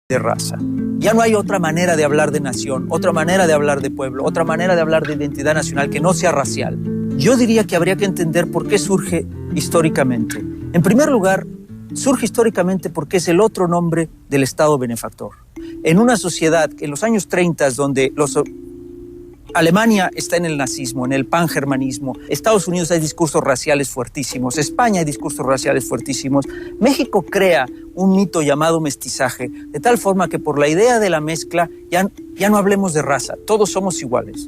de raza. Ya no hay otra manera de hablar de nación, otra manera de hablar de pueblo, otra manera de hablar de identidad nacional que no sea racial. Yo diría que habría que entender por qué surge históricamente. En primer lugar, surge históricamente porque es el otro nombre del Estado benefactor. En una sociedad, en los años 30, donde Alemania está en el nazismo, en el pangermanismo, Estados Unidos hay discursos raciales fuertísimos, España hay discursos raciales fuertísimos, México crea un mito llamado mestizaje, de tal forma que por la idea de la mezcla ya no hablemos de raza, todos somos iguales.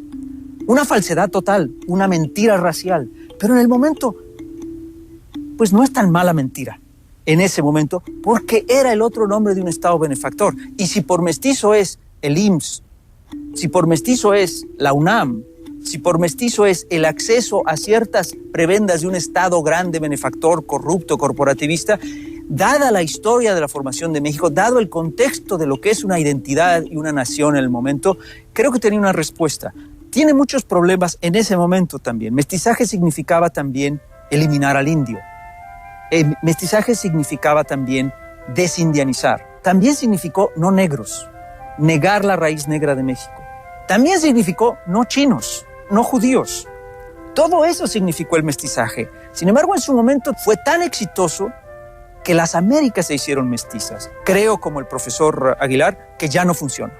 Una falsedad total, una mentira racial, pero en el momento, pues no es tan mala mentira. En ese momento, porque era el otro nombre de un Estado benefactor. Y si por mestizo es el IMSS, si por mestizo es la UNAM, si por mestizo es el acceso a ciertas prebendas de un Estado grande, benefactor, corrupto, corporativista, dada la historia de la formación de México, dado el contexto de lo que es una identidad y una nación en el momento, creo que tenía una respuesta. Tiene muchos problemas en ese momento también. Mestizaje significaba también eliminar al indio. Mestizaje significaba también desindianizar. También significó no negros, negar la raíz negra de México. También significó no chinos, no judíos. Todo eso significó el mestizaje. Sin embargo, en su momento fue tan exitoso que las Américas se hicieron mestizas. Creo, como el profesor Aguilar, que ya no funciona.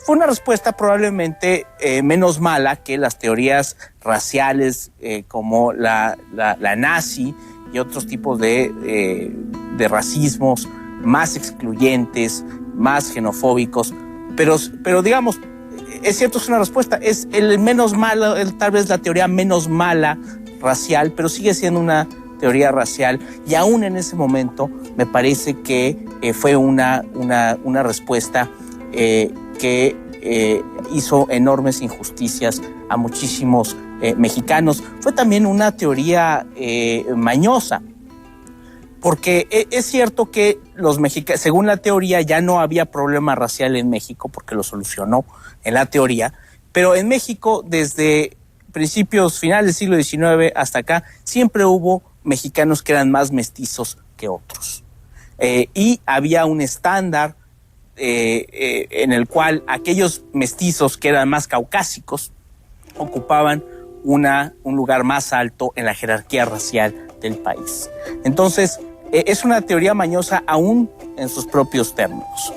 Fue una respuesta probablemente menos mala que las teorías raciales como la nazi y otros tipos de racismos más excluyentes, más xenofóbicos, pero digamos, es cierto, es una respuesta, es el menos malo, tal vez la teoría menos mala racial, pero sigue siendo una teoría racial, y aún en ese momento me parece que fue una respuesta que hizo enormes injusticias a muchísimos mexicanos. Fue también una teoría mañosa, porque es cierto que los mexicanos, según la teoría, ya no había problema racial en México, porque lo solucionó en la teoría, pero en México, desde finales del siglo XIX hasta acá, siempre hubo mexicanos que eran más mestizos que otros. Y había un estándar en el cual aquellos mestizos que eran más caucásicos ocupaban un lugar más alto en la jerarquía racial del país. Entonces, es una teoría mañosa aún en sus propios términos.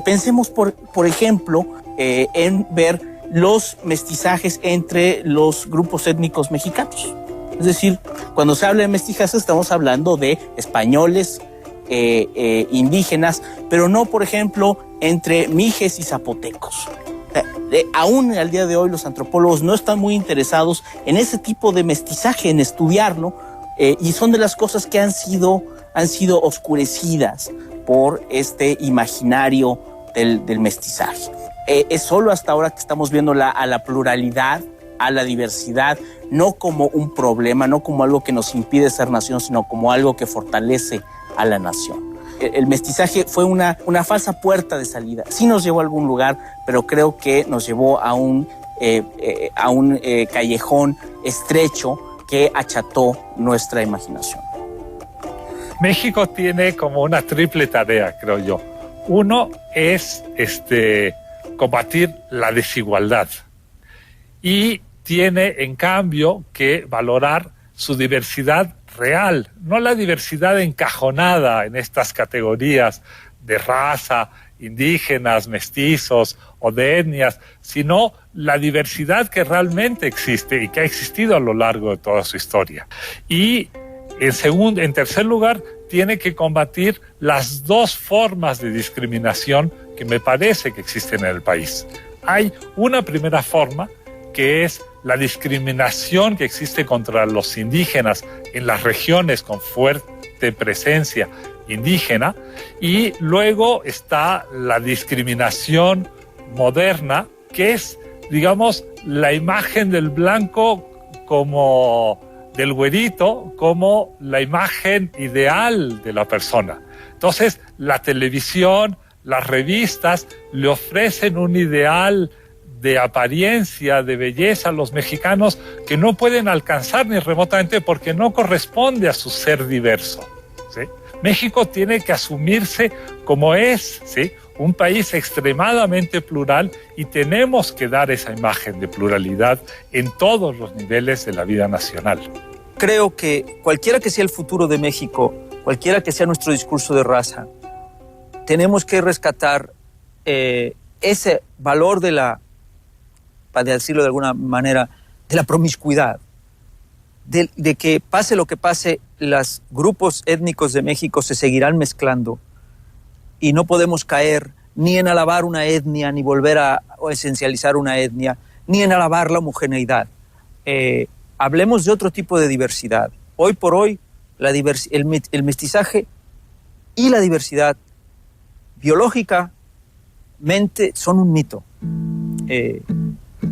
Pensemos, por ejemplo, en ver los mestizajes entre los grupos étnicos mexicanos. Es decir, cuando se habla de mestizaje estamos hablando de españoles, indígenas, pero no, por ejemplo, entre mijes y zapotecos. Aún al día de hoy los antropólogos no están muy interesados en ese tipo de mestizaje, en estudiarlo, y son de las cosas que han sido oscurecidas por este imaginario del mestizaje. Es solo hasta ahora que estamos viendo a la pluralidad, a la diversidad, no como un problema, no como algo que nos impide ser nación, sino como algo que fortalece a la nación. El mestizaje fue una falsa puerta de salida. Sí nos llevó a algún lugar, pero creo que nos llevó a un callejón estrecho que acható nuestra imaginación. México tiene como una triple tarea, creo yo. Uno es combatir la desigualdad y tiene, en cambio, que valorar su diversidad real, no la diversidad encajonada en estas categorías de raza, indígenas, mestizos o de etnias, sino la diversidad que realmente existe y que ha existido a lo largo de toda su historia. Y en tercer lugar, tiene que combatir las dos formas de discriminación que me parece que existen en el país. Hay una primera forma que es la discriminación que existe contra los indígenas en las regiones con fuerte presencia indígena, y luego está la discriminación moderna, que es, digamos, la imagen del blanco como del güerito como la imagen ideal de la persona. Entonces, la televisión, las revistas le ofrecen un ideal de apariencia, de belleza a los mexicanos que no pueden alcanzar ni remotamente porque no corresponde a su ser diverso, ¿sí? México tiene que asumirse como es, ¿sí?, un país extremadamente plural y tenemos que dar esa imagen de pluralidad en todos los niveles de la vida nacional. Creo que cualquiera que sea el futuro de México, cualquiera que sea nuestro discurso de raza, tenemos que rescatar ese valor de la, para decirlo de alguna manera, de la promiscuidad, de que pase lo que pase, los grupos étnicos de México se seguirán mezclando y no podemos caer ni en alabar una etnia, ni volver a esencializar una etnia, ni en alabar la homogeneidad. Hablemos de otro tipo de diversidad. Hoy por hoy, el mestizaje y la diversidad biológicamente son un mito.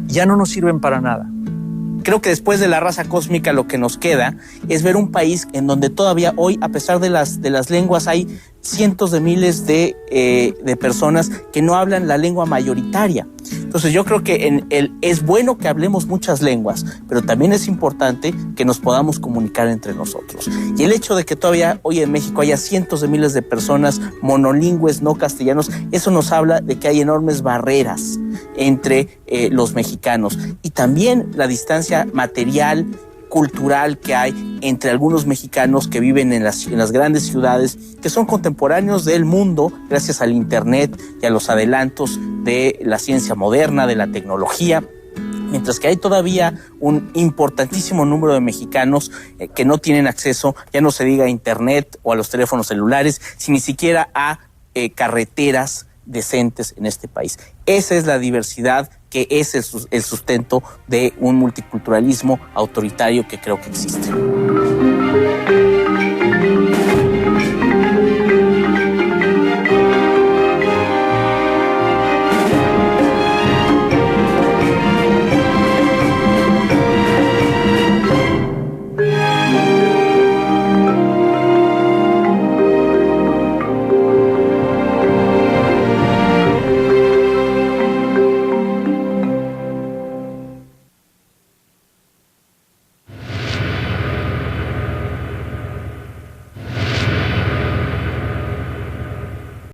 Ya no nos sirven para nada. Creo que después de la raza cósmica lo que nos queda es ver un país en donde todavía hoy, a pesar de las lenguas, hay cientos de miles de personas que no hablan la lengua mayoritaria. Entonces yo creo que es bueno que hablemos muchas lenguas, pero también es importante que nos podamos comunicar entre nosotros. Y el hecho de que todavía hoy en México haya cientos de miles de personas monolingües, no castellanos, eso nos habla de que hay enormes barreras entre los mexicanos. Y también la distancia material, cultural que hay entre algunos mexicanos que viven en las grandes ciudades, que son contemporáneos del mundo gracias al internet y a los adelantos de la ciencia moderna, de la tecnología, mientras que hay todavía un importantísimo número de mexicanos que no tienen acceso, ya no se diga a internet o a los teléfonos celulares, ni siquiera a carreteras decentes en este país. Esa es la diversidad que es el sustento de un multiculturalismo autoritario que creo que existe.